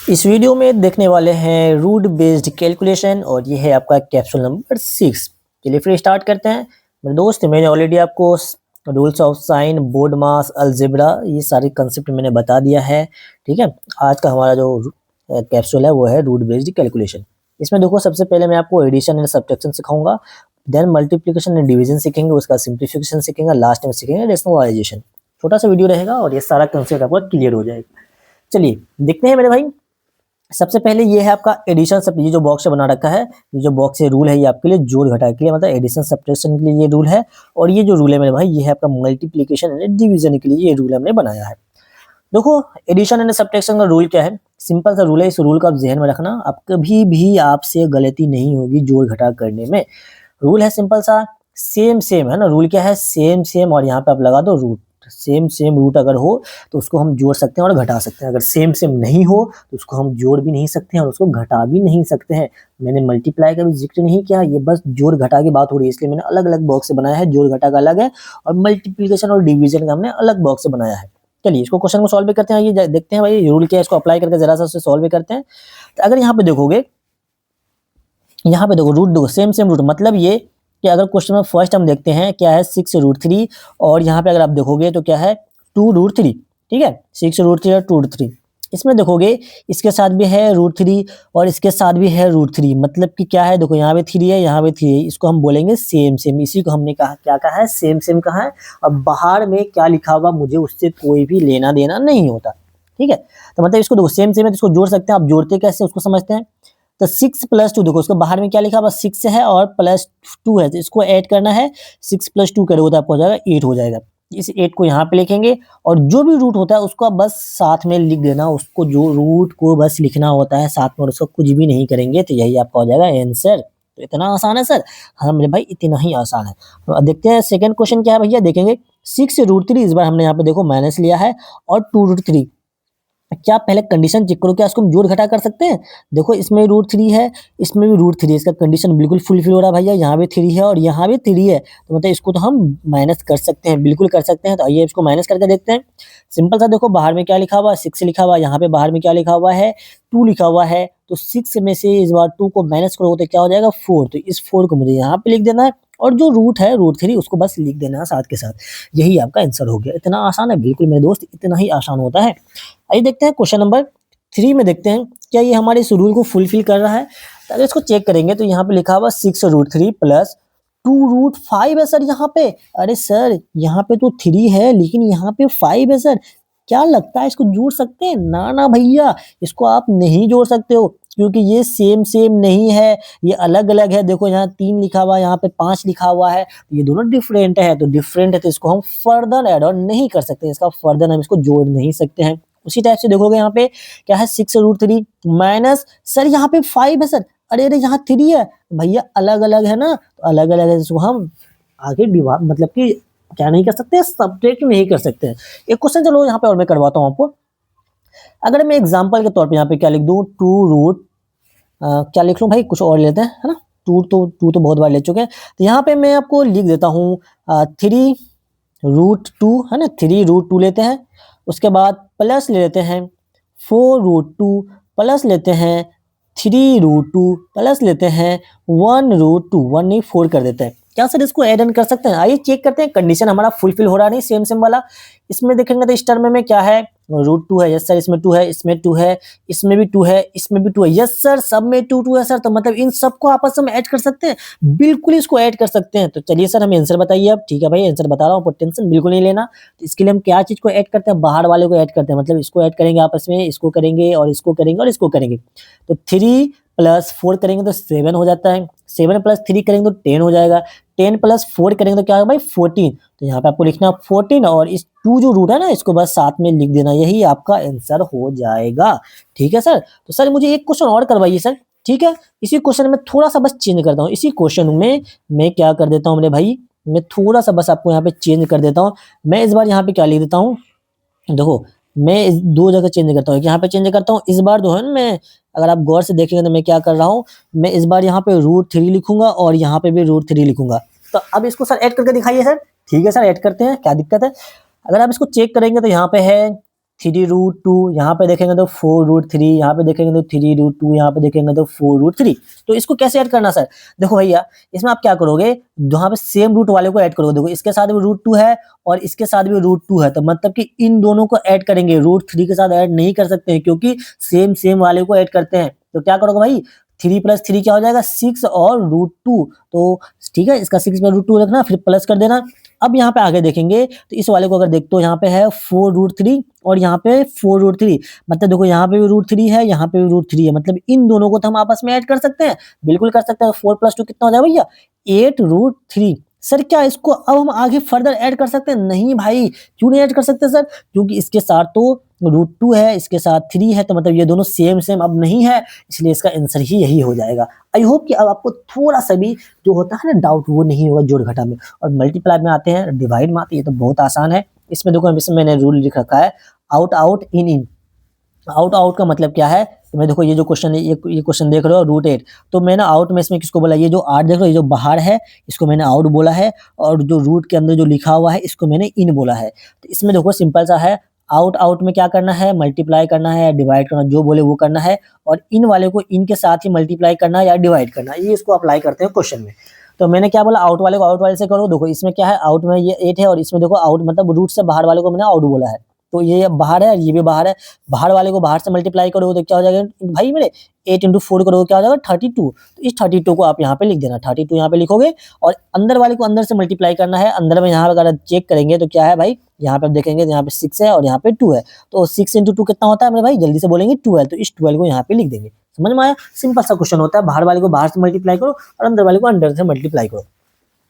इस वीडियो में देखने वाले हैं रूट बेस्ड कैलकुलेशन और ये है आपका कैप्सूल नंबर 6। चलिए फिर स्टार्ट करते हैं। मेरे दोस्त, मैंने ऑलरेडी आपको rules of sine, board mass, algebra, ये सारे कंसेप्ट मैंने बता दिया है। ठीक है, आज का हमारा जो कैप्सूल है वो है रूट बेस्ड कैलकुलेशन। इसमें देखो, सबसे पहले मैं आपको एडिशन एंड सब्ट्रैक्शन सिखाऊंगा, देन मल्टीप्लिकेशन एंड डिवीजन सीखेंगे, उसका सिंप्लीफिकेशन सीखेंगे, लास्ट में सीखेंगे रेशनलाइजेशन। छोटा सा वीडियो रहेगा और ये सारा कंसेप्ट आपका क्लियर हो जाएगा। चलिए देखते हैं मेरे भाई। सबसे पहले ये है आपका एडिशन सब, ये जो बॉक्स बना रखा है, ये जो बॉक्स है रूल है ये आपके लिए जोड़ घटाव के लिए, मतलब एडिशन सब्ट्रैक्शन के लिए ये रूल है। और ये जो रूल है मेरे भाई, ये है आपका मल्टीप्लिकेशन एंड डिवीजन के लिए ये रूल हमने बनाया है। देखो, एडिशन एंड सब्ट्रैक्शन का रूल क्या है, सिंपल सा रूल है। इस रूल को आप जहन में रखना, आप कभी भी आपसे गलती नहीं होगी जोड़ घटाव करने में। रूल है सिंपल सा, सेम सेम है ना। रूल क्या है, सेम सेम, और यहाँ पे आप लगा दो रूट। सेम सेम रूट अगर हो तो उसको हम जोड़ सकते हैं और घटा सकते हैं। अगर सेम सेम नहीं हो तो उसको हम जोड़ भी नहीं सकते हैं और उसको घटा भी नहीं सकते हैं। मैंने मल्टीप्लाई का भी जिक्र नहीं किया, ये बस जोड़ घटा की बात हो रही है, इसलिए मैंने अलग अलग बॉक्स से बनाया है। जोड़ घटा का अलग है और मल्टीप्लीकेशन और डिवीजन का हमने अलग बॉक्स से बनाया है। चलिए इसको क्वेश्चन को सॉल्व भी करते हैं। ये देखते हैं भाई रूल क्या है, इसको अप्लाई करके जरा सा उसे सॉल्व भी करते हैं। तो अगर यहाँ पे देखोगे, यहाँ पे देखो रूट, देखो सेम सेम रूट, मतलब ये कि अगर क्वेश्चन में फर्स्ट हम देखते हैं क्या है 6√3, और यहाँ पे अगर आप देखोगे तो क्या है 2√3। ठीक है, 6√3 और 2√3। इसमें देखोगे इसके साथ भी है √3 और इसके साथ भी है √3, मतलब कि क्या है, देखो यहाँ पे 3 है, यहाँ पे 3 है, इसको हम बोलेंगे सेम सेम। इसी को हमने कहा, क्या कहा है, सेम सेम कहा है। और बाहर में क्या लिखा हुआ मुझे उससे कोई भी लेना देना नहीं होता। ठीक है, तो मतलब इसको देखो सेम सेम है तो इसको जोड़ सकते हैं। आप जोड़ते कैसे उसको समझते हैं। तो 6 + 2, देखो उसको बाहर में क्या लिखा, बस 6 है और +2 है, तो इसको ऐड करना है। 6 + 2 करोगे तो आपको हो जाएगा 8 हो जाएगा। इस 8 को यहाँ पे लिखेंगे और जो भी रूट होता है उसको आप बस साथ में लिख देना। उसको जो रूट को बस लिखना होता है साथ में, और उसको कुछ भी नहीं करेंगे, तो यही आपका हो जाएगा आंसर। तो इतना आसान है सर? हाँ मेरे भाई, इतना ही आसान है। तो अब देखते हैं सेकंड क्वेश्चन क्या है भैया, देखेंगे 6√3, इस बार हमने यहाँ पे देखो माइनस लिया है, और 2√3। क्या पहले कंडीशन चेक करो, क्या इसको हम जोड़ घटा कर सकते हैं। देखो इसमें √3 है, इसमें भी √3 है, इसका कंडीशन बिल्कुल फुलफिल हो रहा है भैया। यहाँ भी 3 है और यहाँ भी 3 है, तो मतलब इसको तो हम माइनस कर सकते हैं, बिल्कुल कर सकते हैं। तो आइए इसको माइनस करके देखते हैं। सिंपल सा, देखो बाहर में क्या लिखा हुआ है, 6 लिखा हुआ है, यहाँ पे बाहर में क्या लिखा हुआ है, 2 लिखा हुआ है। तो 6 में से इस बार 2 को माइनस करोगे तो क्या हो जाएगा, 4। तो इस 4 को मुझे यहाँ पे लिख देना है, और जो रूट है √3 उसको बस लिख देना है साथ के साथ। यही आपका आंसर हो गया। इतना आसान है, बिल्कुल मेरे दोस्त, इतना ही आसान होता है। आइए देखते हैं क्वेश्चन नंबर 3 में, देखते हैं क्या ये हमारे इस रूल को फुलफिल कर रहा है। तो अगर इसको चेक करेंगे तो यहाँ पे लिखा हुआ 6√3 + 2√5 है सर यहाँ पे। अरे सर यहाँ पे तो 3 है लेकिन यहाँ पे 5 है सर। क्या लगता है इसको जोड़ सकते हैं? ना ना भैया, इसको आप नहीं जोड़ सकते हो, क्योंकि ये सेम सेम नहीं है, ये अलग अलग है। देखो यहाँ 3 लिखा हुआ है, यहाँ पे 5 लिखा हुआ है, ये दोनों डिफरेंट है। तो डिफरेंट है तो इसको हम फर्दर एड ऑन नहीं कर सकते, इसका फर्दर हम इसको जोड़ नहीं सकते हैं। उसी टाइप से देखोगे यहाँ पे क्या है, 6√3 माइनस, सर यहाँ पे 5 है सर। अरे अरे यहाँ 3 है भैया, अलग अलग है ना, तो अलग अलग है, इसको हम आगे डिवाइड, मतलब कि क्या नहीं कर सकते, सब्ट्रैक्ट नहीं कर सकते हैं। एक क्वेश्चन चलो यहाँ पे और मैं करवाता हूँ आपको। अगर मैं एग्जाम्पल के तौर पे यहाँ पे क्या लिख दूँ, 2 क्या लिख लूँ भाई, कुछ और लेते हैं, है ना। टू तो बहुत बार ले चुके हैं, तो यहाँ पे मैं आपको लिख देता हूँ 3√2, है ना। 3√2 लेते हैं, उसके बाद प्लस ले लेते हैं 4√2, प्लस लेते हैं 3√2, प्लस लेते हैं 1√2, 1 नहीं 4 कर देते हैं। क्या सर इसको ऐड ऑन कर सकते हैं? आइए चेक करते हैं, कंडीशन हमारा फुलफिल हो रहा नहीं सेम सेम वाला। इसमें देखेंगे तो इस टर्म में क्या है, √2 है, यस सर, इसमें 2 है, इसमें 2 है, इसमें भी 2 है, इसमें भी 2 है, यस सर, सब में 2 है सर। तो मतलब इन सबको आपस में ऐड कर सकते हैं, बिल्कुल इसको ऐड कर सकते हैं। तो चलिए सर हमें आंसर बताइए अब। ठीक है भाई, आंसर बता रहा हूँ, टेंशन बिल्कुल नहीं लेना। तो इसके लिए हम क्या चीज को ऐड करते हैं, बाहर वाले को ऐड करते हैं, मतलब इसको ऐड करेंगे आपस में, इसको करेंगे और इसको करेंगे और इसको करेंगे। तो 3 + 4 करेंगे तो 7 हो जाता है, 7 + 3 करेंगे तो 10 हो जाएगा, 10 + 4 करेंगे तो क्या होगा भाई 14। तो यहाँ पे आपको लिखना 14, और इस 2 जो रूट है ना इसको बस साथ में लिख देना, यही आपका आंसर हो जाएगा। ठीक है सर। तो सर मुझे एक क्वेश्चन और करवाइए सर। ठीक है, इसी क्वेश्चन में थोड़ा सा बस चेंज करता हूँ। इसी क्वेश्चन में मैं क्या कर देता हूँ मेरे भाई, मैं थोड़ा सा बस आपको यहाँ पे चेंज कर देता हूँ। मैं इस बार यहाँ पे क्या लिख देता हूँ, देखो मैं 2 जगह चेंज करता हूँ, यहाँ पे चेंज करता हूँ। इस बार जो है ना, मैं अगर आप गौर से देखेंगे तो मैं क्या कर रहा हूँ, मैं इस बार यहाँ पे √3 लिखूंगा और यहाँ पे भी √3 लिखूंगा। तो अब इसको सर ऐड करके दिखाइए सर। ठीक है सर, ऐड करते हैं, क्या दिक्कत है। अगर आप इसको चेक करेंगे तो यहाँ पे है 3√2, यहाँ पे देखेंगे तो 4√3, यहाँ पे देखेंगे तो 3√2, यहाँ पे देखेंगे तो 4√3। तो इसको कैसे ऐड करना सर? देखो भैया, इसमें आप क्या करोगे, यहाँ पे सेम रूट वाले को ऐड करोगे। देखो इसके साथ भी √2 है और इसके साथ भी √2 है, तो मतलब कि इन दोनों को ऐड करेंगे, √3 के साथ ऐड नहीं कर सकते हैं क्योंकि सेम सेम वाले को ऐड करते हैं। तो क्या करोगे भाई, 3 + 3 क्या हो जाएगा, 6 और √2। तो ठीक है, इसका 6 में √2 रखना, फिर प्लस कर देना। अब यहाँ पे आगे देखेंगे तो इस वाले को अगर देखते हो, यहाँ पे है 4√3 और यहाँ पे 4√3, मतलब देखो यहाँ पे भी √3 है, यहाँ पे भी √3 है, मतलब इन दोनों को तो हम आपस में ऐड कर सकते हैं, बिल्कुल कर सकते हैं। 4 + 2 कितना हो जाएगा भैया, 8√3। सर क्या इसको अब हम आगे फर्दर ऐड कर सकते हैं? नहीं भाई, क्यों नहीं ऐड कर सकते सर? क्योंकि इसके साथ तो √2 है, इसके साथ 3 है, तो मतलब ये दोनों सेम सेम अब नहीं है, इसलिए इसका आंसर ही यही हो जाएगा। आई होप कि अब आपको थोड़ा सा भी जो होता है ना डाउट, वो नहीं होगा जोड़ घटा में। और मल्टीप्लाई में आते हैं, डिवाइड में आते हैं, ये तो बहुत आसान है। इसमें देखो, इसमें मैंने रूल लिख रखा है, out out in in. Out out का मतलब क्या है, तो मैं देखो ये जो क्वेश्चन है, ये क्वेश्चन देख रहे हो, √8, तो मैंने आउट में इसमें किसको बोला, ये जो 8 देख रहे हो, ये जो बाहर है, इसको मैंने आउट बोला है, और जो रूट के अंदर जो लिखा हुआ है, इसको मैंने इन बोला है। तो इसमें देखो सिंपल सा है, आउट आउट में क्या करना है, मल्टीप्लाई करना है, डिवाइड करना, जो बोले वो करना है, और इन वाले को इन के साथ ही मल्टीप्लाई करना है या डिवाइड करना है, ये इसको अप्लाई करते हैं क्वेश्चन में। तो मैंने क्या बोला, आउट वाले को आउट वाले से करो। देखो इसमें क्या है, आउट में ये 8 है, और इसमें देखो आउट मतलब रूट से बाहर वाले को मैंने आउट बोला है, तो ये बाहर है, ये भी बाहर है। बाहर वाले को बाहर से मल्टीप्लाई करोगे तो क्या हो जाएगा भाई मेरे, 8 × 4 करोगे क्या हो जाएगा, 32। तो इस 32 को आप यहाँ पे लिख देना, 32 यहाँ पे लिखोगे, और अंदर वाले को अंदर से मल्टीप्लाई करना है। अंदर में यहाँ अगर चेक करेंगे तो क्या है भाई, यहाँ पे देखेंगे तो यहाँ पे 6 है और यहाँ पे 2 है, तो 6 × 2 कितना होता है मेरे भाई, जल्दी से बोलेंगे 12। तो इस 12 को यहाँ पे लिख देंगे। समझ में आया? सिंपल सा क्वेश्चन होता है, बाहर वाले को बाहर से मल्टीप्लाई करो और अंदर वाले को अंदर से मल्टीप्लाई करो।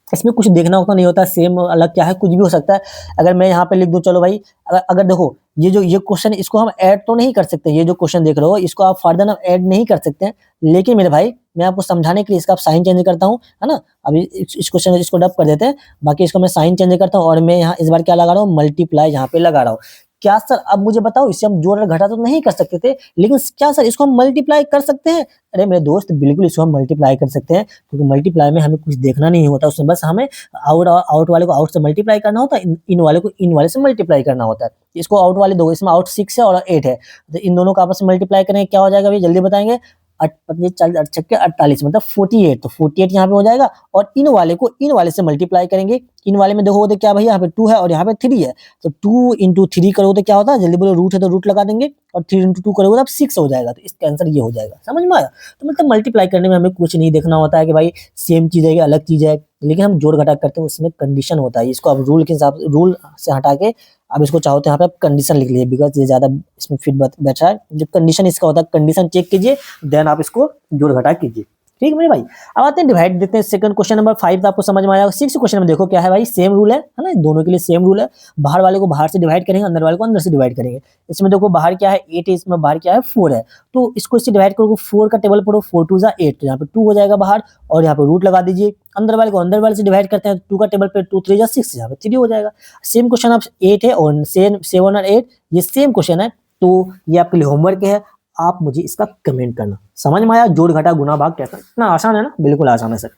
इसमें कुछ देखना होता नहीं होता, सेम अलग क्या है, कुछ भी हो सकता है। अगर मैं यहाँ पे लिख दूं, चलो भाई, अगर देखो ये क्वेश्चन, इसको हम ऐड तो नहीं कर सकते, ये जो क्वेश्चन देख रहे हो इसको आप फर्दर हम ऐड नहीं कर सकते हैं, लेकिन मेरे भाई मैं आपको समझाने के लिए इसका आप साइन चेंज करता हूँ, है ना। अभी इस क्वेश्चन इसको डब कर देते हैं, बाकी इसको मैं साइन चेंज करता हूँ, और मैं यहाँ इस बार क्या लगा रहा हूँ, मल्टीप्लाई यहाँ पे लगा रहा हूँ। क्या सर, अब मुझे बताओ, इससे हम जोड़ और घटा तो नहीं कर सकते थे, लेकिन क्या सर इसको हम मल्टीप्लाई कर सकते हैं? अरे मेरे दोस्त, बिल्कुल इसको हम मल्टीप्लाई कर सकते हैं, क्योंकि मल्टीप्लाई में हमें कुछ देखना नहीं होता, उसमें बस हमें आउट वाले को आउट से मल्टीप्लाई करना होता है, इन वाले को इन वाले से मल्टीप्लाई करना होता है। इसको आउट वाले दो, इसमें आउट 6 है और 8 है, तो इन दोनों को आपस में मल्टीप्लाई करेंगे, क्या हो जाएगा भैया, जल्दी बताएंगे। 48 मतलब 48, तो 48 यहाँ पे हो जाएगा, और इन वाले को इन वाले से मल्टीप्लाई करेंगे। इन वाले में देखो तो क्या भैया, यहाँ पे 2 है और यहाँ पे 3 है, तो 2 × 3 करोगे तो क्या होता है, जल्दी बोलो, रूट है तो रूट लगा देंगे, और 3 × 2 करोगे तो अब 6 हो जाएगा। तो इसका आंसर ये हो जाएगा। समझ में आया? तो मतलब मल्टीप्लाई करने में हमें कुछ नहीं देखना होता है कि भाई सेम चीज है कि अलग चीज है, लेकिन हम जोड़ घटा करते हैं, उसमें कंडीशन होता है। इसको आप रूल के हिसाब से, रूल से हटा के अब इसको चाहो तो यहाँ पे आप कंडीशन लिख लीजिए, बिकॉज ये ज्यादा इसमें फिट बैठा है। जो कंडीशन इसका होता है, कंडीशन चेक कीजिए, देन आप इसको जोड़ घटा कीजिए। ठीक है मेरे भाई। अब आते हैं डिवाइड देते हैं। सेकंड क्वेश्चन नंबर 5 तो आपको समझ में आया। 6 क्वेश्चन में देखो क्या है भाई, सेम रूल है ना, दोनों के लिए सेम रूल है। बाहर वाले को बाहर से डिवाइड करेंगे, अंदर वाले को अंदर से डिवाइड करेंगे। इसमें देखो बाहर क्या है, 8 है, इसमें बाहर क्या है, 4 है, तो इसको इससे डिवाइड करोगे, 4 का टेबल पढ़ो, 4 2 8, तो यहाँ पे 2 हो जाएगा बाहर, और यहाँ पे रूट लगा दीजिए। अंदर वाले को अंदर वाले से डिवाइड करते हैं, 2 का टेबल पे 2 3 6, यहाँ पे 3 हो जाएगा। सेम क्वेश्चन आप 8 है और 7 और 8, ये सेम क्वेश्चन है, तो ये आपके लिए होमवर्क है, आप मुझे इसका कमेंट करना। समझ में आया? जोड़ घटा गुना भाग कैसा, इतना आसान है ना? बिल्कुल आसान है सर।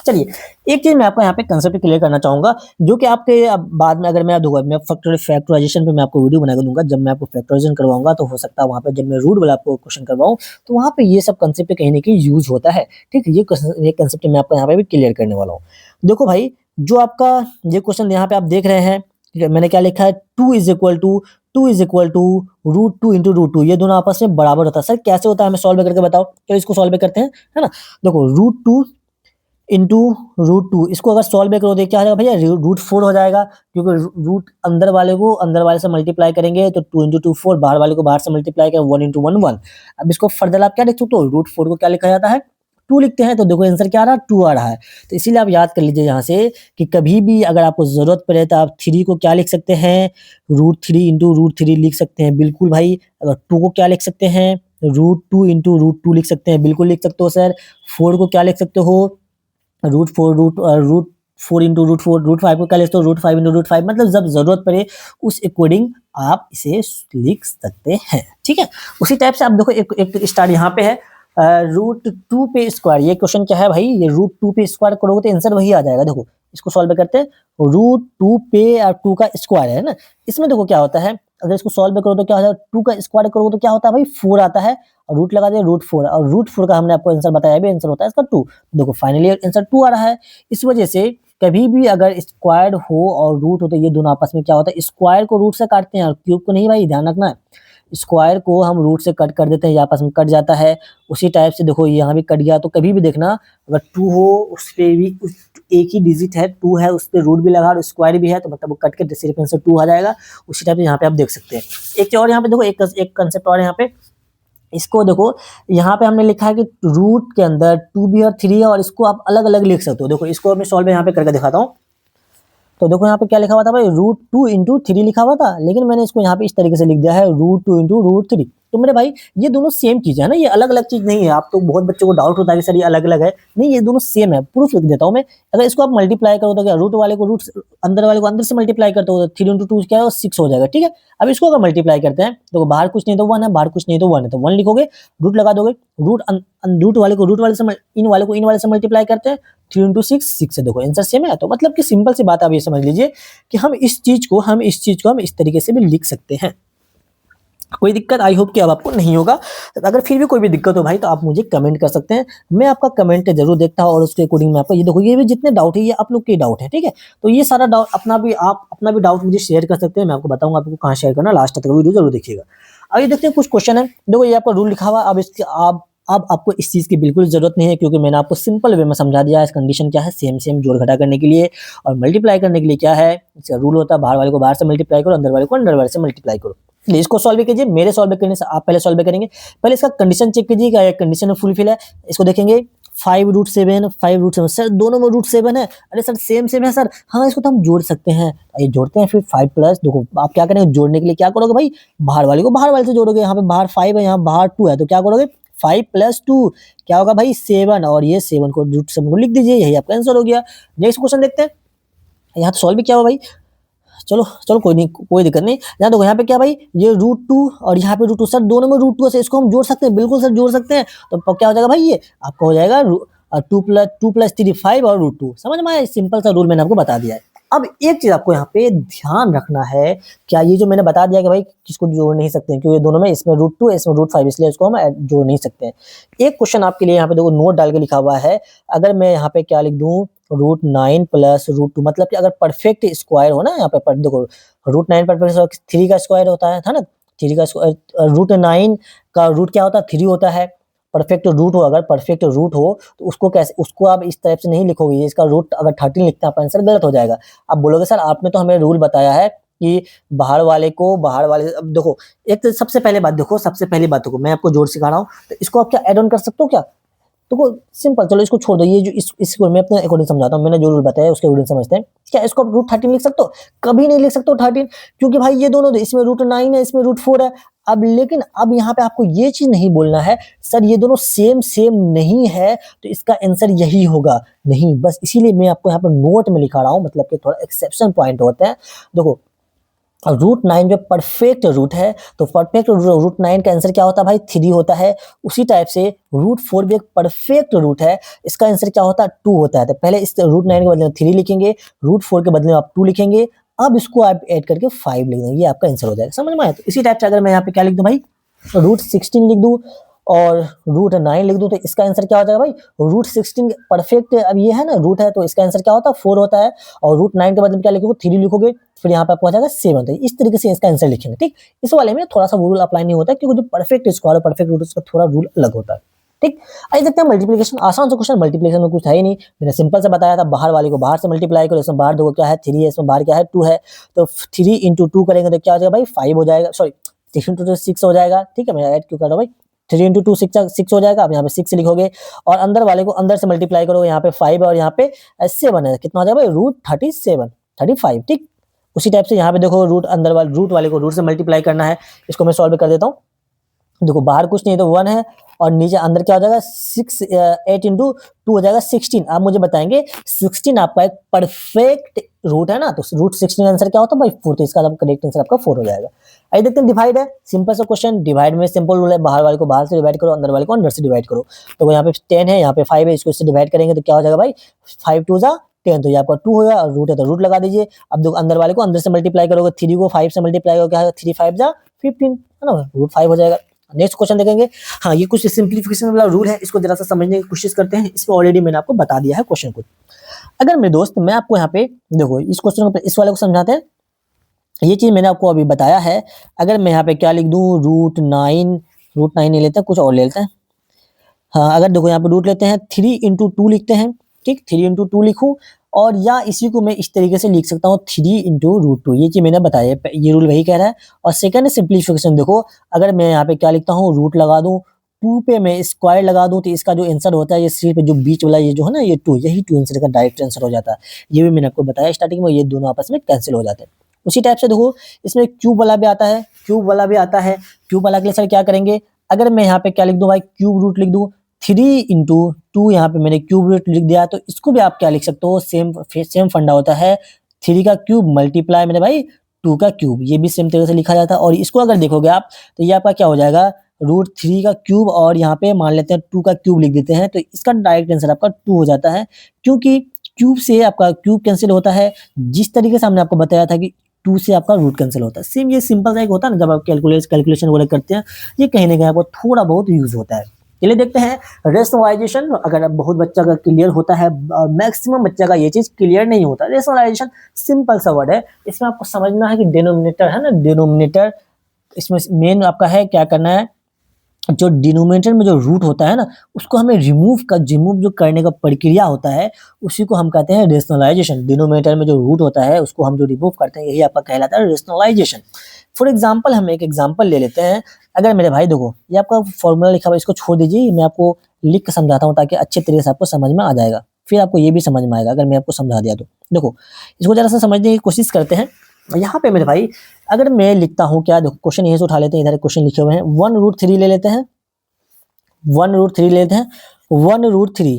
चलिए, एक चीज मैं आपको यहाँ पे कंसेप्ट क्लियर करना चाहूंगा, जो कि आपके अब बाद में अगर मैं दूंगा, मैं फैक्टराइजेशन पे मैं आपको वीडियो बना के दूंगा। जब मैं आपको फैक्टराइजेशन करवाऊंगा तो हो सकता है वहां पे जब मैं रूट वाला आपको क्वेश्चन करवाऊं, तो वहां पे ये सब कंसेप्ट कहीं ना कहीं यूज होता है। ठीक है, ये कंसेप्ट मैं आपको यहाँ पे भी क्लियर करने वाला हूँ। देखो भाई, जो आपका ये क्वेश्चन यहाँ पे आप देख रहे हैं, ठीक है, मैंने क्या लिखा है, 2 = √2 × √2, ये दोनों आपस में बराबर होता है। सर कैसे होता है, हमें सॉल्व करके बताओ। तो इसको सॉल्व करते हैं, है ना। देखो √2 × √2, इसको अगर सॉल्व करो तो क्या हो जाएगा भैया, √4 हो जाएगा, क्योंकि रूट अंदर वाले को अंदर वाले से मल्टीप्लाई करेंगे तो 2 × 2 4, बाहर वाले को बाहर से मल्टीप्लाई करें 1 × 1 1। अब इसको फर्दर आप क्या लिख सकते हो, √4 को क्या लिखा जाता है, 2 लिखते हैं, तो देखो आंसर क्या आ रहा है, 2 आ रहा है। तो इसीलिए आप याद कर लीजिए यहाँ से कि कभी भी अगर आपको जरूरत पड़े तो आप 3 को क्या लिख सकते हैं, √3 × √3 लिख सकते हैं, बिल्कुल भाई। अगर 2 को क्या लिख सकते हैं, √2 × √2 लिख सकते हैं, बिल्कुल लिख सकते हो सर। 4 को क्या लिख सकते हो, √4 × √4, √5 को क्या लिखते हो, √5 × √5, मतलब जब जरूरत पड़े उस अकॉर्डिंग आप इसे लिख सकते हैं। ठीक है, उसी टाइप से आप देखो एक स्टार यहाँ पे है, √2 पे स्क्वायर। ये क्वेश्चन क्या है भाई, ये √2 पे स्क्वायर करोगे तो आंसर वही आ जाएगा। देखो इसको सॉल्व करते हैं, √2 पे 2 का स्क्वायर है ना। इसमें देखो क्या होता है, अगर इसको सॉल्व करो तो क्या हो जाएगा, 2 का स्क्वायर करो तो क्या होता है भाई 4 आता है, और रूट लगा दिया √4, और √4 का हमने आपको आंसर बताया भी, आंसर होता है इसका 2। देखो फाइनली आंसर 2 आ रहा है। इस वजह से कभी भी अगर स्क्वायर्ड हो और रूट हो तो ये दोनों आपस में क्या होता है, स्क्वायर को रूट से काटते हैं और क्यूब को नहीं, भाई ध्यान रखना है। स्क्वायर को हम रूट से कट कर देते हैं, ये आपस में कट जाता है। उसी टाइप से देखो यहाँ भी कट गया, तो कभी भी देखना अगर 2 हो उस पे भी एक ही डिजिट है 2 है, उस पे रूट भी लगा और स्क्वायर भी है, तो मतलब वो कट के सिर्फ आंसर 2 आ जाएगा। उसी टाइप से यहाँ पे आप देख सकते हैं। एक चीज और यहाँ पे देखो, एक कंसेप्ट और यहाँ पे, इसको देखो यहाँ पे हमने लिखा है कि रूट के अंदर 2 भी और 3 है, और इसको आप अलग अलग लिख सकते हो। देखो इसको मैं सॉल्व यहाँ पे करके दिखाता हूँ। तो देखो यहाँ पे क्या लिखा हुआ था भाई, √2 × 3 लिखा हुआ था, लेकिन मैंने इसको यहाँ पे इस तरीके से लिख दिया है √2 × √3। तो मेरे भाई ये दोनों सेम चीज है ना, ये अलग अलग चीज नहीं है। आप तो बहुत बच्चों को डाउट होता है कि सर ये अलग अलग है, नहीं ये दोनों सेम है। प्रूफ लिख देता हूँ मैं। अगर इसको आप मल्टीप्लाई करो तो क्या, रूट वाले को रूट अंदर वाले को अंदर से मल्टीप्लाई करते हो, 3 × 2 क्या है 6 हो जाएगा, ठीक है। अब इसको अगर मल्टीप्लाई करते हैं तो बाहर कुछ नहीं तो 1 है, बाहर कुछ नहीं तो 1 है, तो 1 लिखोगे, रूट लगा दोगे, रूट वाले को रूट वाले से इन वाले को इन वाले से मल्टीप्लाई करते हैं, 3 × 6 6 है। देखो आंसर सेम है। तो मतलब कि सिंपल सी बात आप ये समझ लीजिए कि हम इस चीज को हम इस तरीके से भी लिख सकते हैं। कोई दिक्कत आई होप कि अब आपको नहीं होगा। अगर फिर भी कोई भी दिक्कत हो भाई तो आप मुझे कमेंट कर सकते हैं, मैं आपका कमेंट जरूर देखता हूं और उसके अकॉर्डिंग मैं आपको, ये देखो ये भी जितने डाउट है ये आप लोग के डाउट है, ठीक है। तो ये सारा डाउट आप अपना भी डाउट मुझे शेयर कर सकते हैं, मैं आपको बताऊंगा आपको कहाँ शेयर करना, लास्ट तक वीडियो जरूर देखिएगा। आइए देखते हैं कुछ क्वेश्चन है। देखो ये आपका रूल लिखा हुआ, अब इसके अब आपको इस चीज की बिल्कुल जरूरत नहीं है, क्योंकि मैंने आपको सिंपल वे में समझा दिया है। इस कंडीशन क्या है, सेम सेम जोड़ घटा करने के लिए, और मल्टीप्लाई करने के लिए क्या है, इसका रूल होता है बाहर वाले को बाहर से मल्टीप्लाई करो, अंदर वाले को अंदर वाले से मल्टीप्लाई करो। चलिए इसको सॉल्व कीजिए, मेरे सॉल्व करने से आप पहले सॉल्व करेंगे। पहले इसका कंडीशन चेक कीजिए, क्या कंडीशन फुलफिल है। इसको देखेंगे 5√7 5√7, सर दोनों में √7 है, अरे सर सेम सेम है सर, हाँ इसको तो हम जोड़ सकते हैं। ये जोड़ते हैं, फिर 5 प्लस, देखो आप क्या करेंगे, जोड़ने के लिए क्या करोगे भाई, बाहर वाले को बाहर वाले से जोड़ोगे। यहाँ पे बाहर 5 है, यहाँ बाहर 2 है, तो क्या करोगे 5 + 2 क्या होगा भाई 7, और ये 7 को √7 को लिख दीजिए, यही आपका आंसर हो गया। नेक्स्ट क्वेश्चन देखते हैं। यहाँ तो सॉल्व भी क्या हुआ भाई, चलो चलो कोई नहीं, कोई दिक्कत नहीं। यहाँ देखो यहाँ पे क्या भाई, ये √2 और यहाँ पे √2, सर दोनों में √2 है, इसको हम जोड़ सकते हैं, बिल्कुल सर जोड़ सकते हैं। तो क्या हो जाएगा भाई, ये आपका हो जाएगा 2 + 3 5 और √2। समझ में आया, सिंपल सा रूल मैंने आपको बता दिया है। अब एक चीज आपको यहाँ पे ध्यान रखना है, क्या ये जो मैंने बता दिया कि भाई किसको जोड़ नहीं सकते हैं, क्योंकि दोनों में इसमें √2 है, इसमें √5, इसलिए इसको हम जोड़ नहीं सकते हैं। एक क्वेश्चन आपके लिए यहाँ पे देखो नोट डाल के लिखा हुआ है, अगर मैं यहाँ पे क्या लिख दूं, √9 + √2, मतलब कि अगर परफेक्ट स्क्वायर हो ना, यहाँ पे देखो √9 परफेक्ट 3 का स्क्वायर होता है था ना, 3 का √9 का रूट क्या होता है 3 होता है। परफेक्ट रूट हो, अगर परफेक्ट रूट हो तो उसको कैसे, उसको आप इस टाइप से नहीं लिखोगे, इसका रूट अगर 13 लिखते हैं आपका आंसर गलत हो जाएगा। आप बोलोगे सर आपने तो हमें रूल बताया है कि बाहर वाले को बाहर वाले, अब देखो एक तो सबसे पहले बात देखो, सबसे पहली बात देखो, मैं आपको जोड़ सिखा रहा हूँ, तो इसको आप क्या ऐड ऑन कर सकते हो क्या, तो सिंपल, चलो इसको छोड़ दो, ये जो इसको मैं अपने अकॉर्डिंग समझाता हूँ, मैंने जो रूल बताया उसके अकॉर्डिंग समझते हैं। क्या इसको आप √13 लिख सकते हो, कभी नहीं लिख सकते हो 13, क्योंकि भाई ये दोनों, इसमें √9 है, इसमें √4 है। अब लेकिन अब यहाँ पे आपको ये चीज नहीं बोलना है सर ये दोनों सेम सेम नहीं है तो इसका आंसर यही होगा, नहीं, बस इसीलिए मैं आपको यहाँ पर नोट में लिखा रहा हूँ, मतलब कि थोड़ा एक्सेप्शन पॉइंट होता है। देखो √9 जो परफेक्ट रूट है, तो परफेक्ट √9 का आंसर क्या होता है भाई 3 होता है। उसी टाइप से √4 भी एक परफेक्ट रूट है, इसका आंसर क्या होता है 2 होता है। तो पहले इस √9 के बदले में 3 लिखेंगे, √4 के बदले में आप 2 लिखेंगे, अब इसको आप ऐड करके 5 लिख देंगे, ये आपका आंसर हो जाएगा। समझ में आया। तो इसी टाइप से अगर मैं यहाँ पे क्या लिख दूं भाई, √16 लिख दूं और √9 लिख दूं, तो इसका आंसर क्या हो जाएगा भाई, √16 परफेक्ट, अब ये है ना रूट है, तो इसका आंसर क्या होता है 4 होता है, और √9 के बदले में क्या लिखोगे 3 लिखोगे, फिर यहाँ पे आपको आ जाएगा 7। तो इस तरीके से इसका आंसर लिखेंगे, ठीक। इस वाले में थोड़ा सा रूल अप्लाई नहीं होता है, क्योंकि जो परफेक्ट स्क्वायर और परफेक्ट रूट उसका थोड़ा रूल अलग होता है, ठीक। आइए देखते हैं मल्टीप्लिकेशन, आसान सा क्वेश्चन, मल्टीप्लिकेशन में कुछ है ही नहीं, मैंने सिंपल से बताया था, बाहर वाले को बाहर से मल्टीप्लाई करो, इसमें बाहर देखो क्या है 3 है, इसमें बाहर क्या है 2 है, तो 3 × 2 करेंगे तो क्या हो जाएगा भाई 5 हो जाएगा, सॉरी 6 × 2 6 हो जाएगा, ठीक है। मैं ऐड क्यों कर रहा हूँ भाई, 3 × 2 6 हो जाएगा। अब यहाँ पे 6 लिखोगे और अंदर वाले को अंदर से मल्टीप्लाई करोगे, यहाँ पे 5 है और यहाँ पे 7 है, कितना हो जाएगा भाई √35, ठीक। उसी टाइप से यहाँ पे देखो रूट अंदर वाले रूट वाले को रूट से मल्टीप्लाई करना है, इसको मैं सॉल्व कर देता हूँ। देखो बाहर कुछ नहीं तो 1 है और नीचे अंदर क्या हो जाएगा 8 × 2 हो जाएगा 16। आप मुझे बताएंगे 16 आपका एक परफेक्ट रूट है ना, तो √16 का आंसर क्या होता है भाई 4, तो इसका करेक्ट आंसर आपका 4 हो जाएगा। आइए देखते हैं डिवाइड है, सिंपल सा क्वेश्चन। डिवाइड में सिंपल रूल है, बाहर वाले को बाहर से डिवाइड करो, अंदर वाले को अंदर से डिवाइड करो। तो यहाँ पे 10 है, यहाँ पे 5 है, इसको इससे डिवाइड करेंगे तो क्या हो जाएगा भाई 5 × 2 = 10 तो ये आपका 2 होगा, और रूट है तो रूट लगा दीजिए। अब देखो अंदर वाले को अंदर से मल्टीप्लाई करोगे, 3 को 5 से मल्टीप्लाई करोगे, क्या होगा, 3 5 जा 15, है ना, रूट 5 हो जाएगा। नेक्स्ट क्वेश्चन देखेंगे। हाँ, ये कुछ सिंप्लीफिकेशन वाला रूल है, इसको जरा सा समझने की कोशिश करते हैं। इसमें ऑलरेडी मैंने आपको बता दिया है क्वेश्चन को। अगर मेरे दोस्त मैं आपको यहाँ पे देखो इस क्वेश्चन को, इस वाले को समझाते हैं। ये चीज मैंने आपको अभी बताया है। अगर मैं यहाँ पे क्या लिख दूं, रूट 9 नहीं लेते हैं, कुछ और ले लेते हैं। हाँ, अगर देखो यहाँ पे रूट लेते हैं, 3 इंटू 2 लिखते हैं, ठीक, 3 इंटू 2 लिखूं, और या इसी को मैं इस तरीके से लिख सकता हूँ, 3 इंटू रूट 2। ये चीज मैंने बताया, ये रूल वही कह रहा है। और सेकंड सिंप्लीफिकेशन देखो, अगर मैं यहाँ पे क्या लिखता हूँ, रूट लगा दूं, 2 पे मैं स्क्वायर लगा दूं, तो इसका जो आंसर होता है, ये सी पे जो बीच वाला ये जो है ना, ये 2, यही 2 आंसर का डायरेक्ट आंसर हो जाता है। ये भी मैंने आपको बताया स्टार्टिंग में, ये दोनों आपस में कैंसिल हो जाते हैं। उसी टाइप से देखो इसमें क्यूब वाला भी आता है, क्यूब वाला भी आता है। क्यूब वाला के लिए सर क्या करेंगे, अगर मैं यहाँ पे क्या लिख दूं भाई, क्यूब रूट लिख दूं, 3 इंटू 2, यहाँ पे मैंने क्यूब रूट लिख दिया, तो इसको भी आप क्या लिख सकते हो, सेम फंडा होता है, 3 का क्यूब मल्टीप्लाई मैंने भाई 2 का क्यूब, ये भी सेम तरीके से लिखा जाता है। और इसको अगर देखोगे आप, तो ये आपका क्या हो जाएगा, √3 का क्यूब, और यहाँ पे मान लेते हैं 2 का क्यूब लिख देते हैं, तो इसका डायरेक्ट आंसर आपका 2 हो जाता है। क्योंकि क्यूब से आपका क्यूब कैंसिल होता है, जिस तरीके से हमने आपको बताया था कि 2 से आपका रूट कैंसिल होता है। सेम ये सिंपल सा एक होता है ना, जब आप कैलकुलेशन वगैरह करते हैं, ये कहीं ना कहीं आपको थोड़ा बहुत यूज होता है। चलिए देखते हैं रेशनलाइजेशन। अगर बहुत बच्चा का क्लियर होता है, मैक्सिमम बच्चा का ये चीज क्लियर नहीं होता। रेशनलाइजेशन सिंपल सा वर्ड है, इसमें आपको समझना है कि डिनोमिनेटर है ना, डिनोमिनेटर, इसमें मेन आपका है क्या करना है, जो डिनोमिनेटर में जो रूट होता है ना, उसको हमें रिमूव जो करने का प्रक्रिया होता है, उसी को हम कहते हैं रेशनलाइजेशन। डिनोमिनेटर में जो रूट होता है, उसको हम जो रिमूव करते हैं, यही आपका कहलाता है रेशनलाइजेशन। फॉर एग्जाम्पल हम एक एग्जाम्पल ले लेते हैं। अगर मेरे भाई देखो, ये आपका फॉर्मूला लिखा हुआ है, इसको छोड़ दीजिए, मैं आपको लिख के समझाता हूँ, ताकि अच्छे तरीके से आपको समझ में आ जाएगा। फिर आपको ये भी समझ में आएगा अगर मैं आपको समझा दिया तो। देखो इसको जरा सा समझने की कोशिश करते हैं। यहाँ पे मेरे भाई, अगर मैं लिखता हूँ क्या, देखो क्वेश्चन यहीं से उठा लेते हैं, इधर क्वेश्चन लिखे हुए हैं, 1√3 ले लेते हैं, 1√3 लेते हैं, 1√3,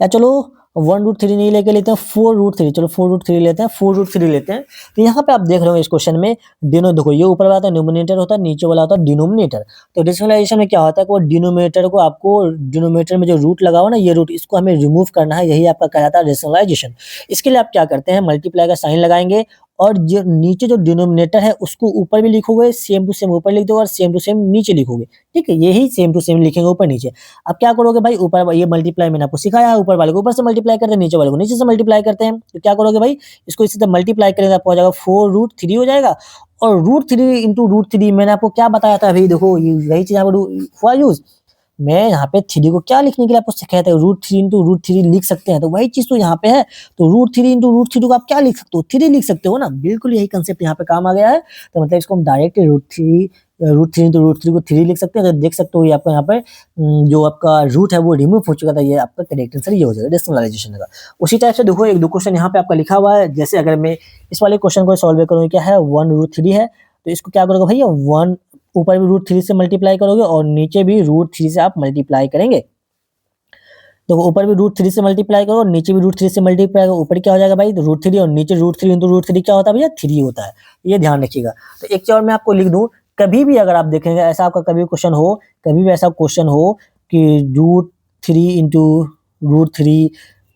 या चलो 1√3 नहीं लेके लेते हैं, 4√3, चलो 4√3 लेते हैं, 4√3 लेते हैं। तो यहाँ पे आप देख रहे हो इस क्वेश्चन में, देखो ये ऊपर वाला न्यूमरेटर होता है, नीचे वाला होता है डिनोमिनेटर। तो रेशनलाइजेशन में क्या होता है कि वो डिनोमिनेटर को, आपको डिनोमिनेटर में जो रूट लगा हो ना, ये रूट, इसको हमें रिमूव करना है, यही आपका कहलाता है रेशनलाइजेशन। इसके लिए आप क्या करते हैं, मल्टीप्लाई का साइन लगाएंगे, और जो नीचे जो डिनोमिनेटर है उसको ऊपर भी लिखोगे, सेम टू सेम ऊपर लिख दो, और सेम टू सेम नीचे लिखोगे, ठीक है, यही सेम टू सेम लिखेंगे ऊपर नीचे। अब क्या करोगे भाई, ऊपर ये मल्टीप्लाई मैंने आपको सिखाया है, ऊपर वाले को ऊपर से मल्टीप्लाई करते हैं, नीचे वाले को नीचे से मल्टीप्लाई करते हैं। तो क्या करोगे भाई, इसको इसी तरह मल्टीप्लाई करेंगे, आपको हो जाएगा 4√3 हो जाएगा। और √3 इंटू √3 मैंने आपको क्या बताया था भाई, देखो यही चीज यहाँ पर हुआ यूज। मैं यहाँ पे 3 को क्या लिखने के लिए आपको सिखाया था, √3 इंटू √3 लिख सकते हैं, तो वही चीज तो यहाँ पे है। तो √3 इंटू √3 को आप क्या लिख सकते हो, 3 लिख सकते हो ना, बिल्कुल यही कंसेप्ट यहाँ पे काम आ गया है। तो मतलब इसको हम डायरेक्ट √3 इंटू √3 को 3 लिख सकते हैं। तो देख सकते हो ये आपका यहाँ पे जो आपका रूट है वो रिमूव हो चुका था, ये आपका करेक्ट आंसर ये हो जाएगा रेशनलाइजेशन का। उसी टाइप से देखो एक दो क्वेश्चन यहाँ पे आपका लिखा हुआ है। जैसे अगर मैं इस वाले क्वेश्चन को सॉल्व करूँ, क्या है 1√3 है, तो इसको क्या करोगे भैया, 1 ऊपर भी √3 से मल्टीप्लाई करोगे, और नीचे भी √3 से आप मल्टीप्लाई करेंगे। तो ऊपर भी √3 से मल्टीप्लाई करो, और नीचे भी √3 से मल्टीप्लाई करो। ऊपर क्या हो जाएगा भाई, तो √3, और नीचे √3 इंटू √3 क्या होता है भैया, 3 होता है। ये ध्यान रखिएगा। तो एक चीज और मैं आपको लिख दूं, कभी भी अगर आप देखेंगे ऐसा आपका कभी क्वेश्चन हो, कभी भी ऐसा क्वेश्चन हो कि √3 इंटू √3,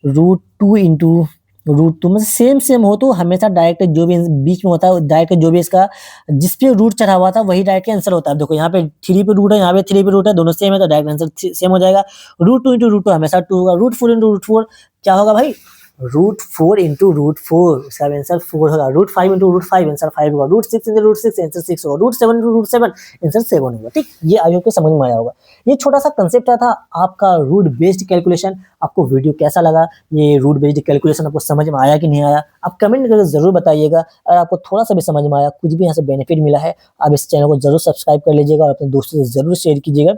√2 इंटू √2 में सेम हो, तो हमेशा डायरेक्ट जो भी बीच में होता है, डायरेक्ट जो भी इसका जिस पे रूट चढ़ा हुआ था वही डायरेक्ट आंसर होता है। देखो यहाँ पे 3 पे रूट है, यहाँ पे 3 पे रूट है, दोनों सेम है, तो डायरेक्ट आंसर सेम हो जाएगा। √2 इंटू √2 हमेशा 2 होगा, √4 इंटू √4 क्या होगा भाई, √4 इंटू √4, उसका आंसर 4 होगा। √5 इंटू √5 आंसर 5 होगा। √6 इंटू √6 आंसर 6 होगा। √7 इंटू √7 आंसर 7 होगा। ठीक, ये आई होप समझ में आया होगा। ये छोटा सा कंसेप्ट था आपका रूट बेस्ड कैलकुलेशन। आपको वीडियो कैसा लगा, ये रूट बेस्ड कैलकुलेशन आपको समझ में आया कि नहीं आया, आप कमेंट करके जरूर बताइएगा। अगर आपको थोड़ा सा भी समझ में आया, कुछ भी यहाँ से बेनिफिट मिला है, आप इस चैनल को जरूर सब्सक्राइब कर लीजिएगा, और अपने दोस्तों से जरूर शेयर कीजिएगा।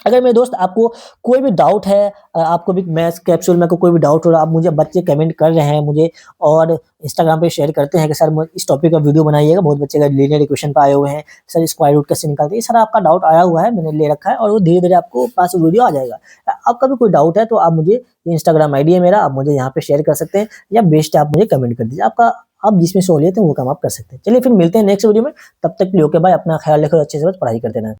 अगर मेरे दोस्त आपको कोई भी डाउट है, आपको भी मैथ्स कैप्सूल में कोई भी डाउट हो रहा है, आप मुझे बच्चे कमेंट कर रहे हैं मुझे, और इंस्टाग्राम पे शेयर करते हैं कि सर इस टॉपिक का वीडियो बनाइएगा, बहुत बच्चे का लीनियर इक्वेशन पे आए हुए हैं, सर स्क्वायर रूट कैसे निकालते हैं, सर आपका डाउट आया हुआ है, मैंने ले रखा है, और वो धीरे धीरे आपको पास वीडियो आ जाएगा। आपका भी कोई डाउट है तो आप मुझे, इंस्टाग्राम आईडी है मेरा, आप मुझे यहाँ पे शेयर कर सकते हैं, या बेस्ट आप मुझे कमेंट कर दीजिए। आपका आप जिसमें सहूलियत है वो काम आप कर सकते हैं। चलिए फिर मिलते हैं नेक्स्ट वीडियो में, तब तक के लिए ओके बाय, अपना ख्याल रखो, अच्छे से पढ़ाई करते रहें।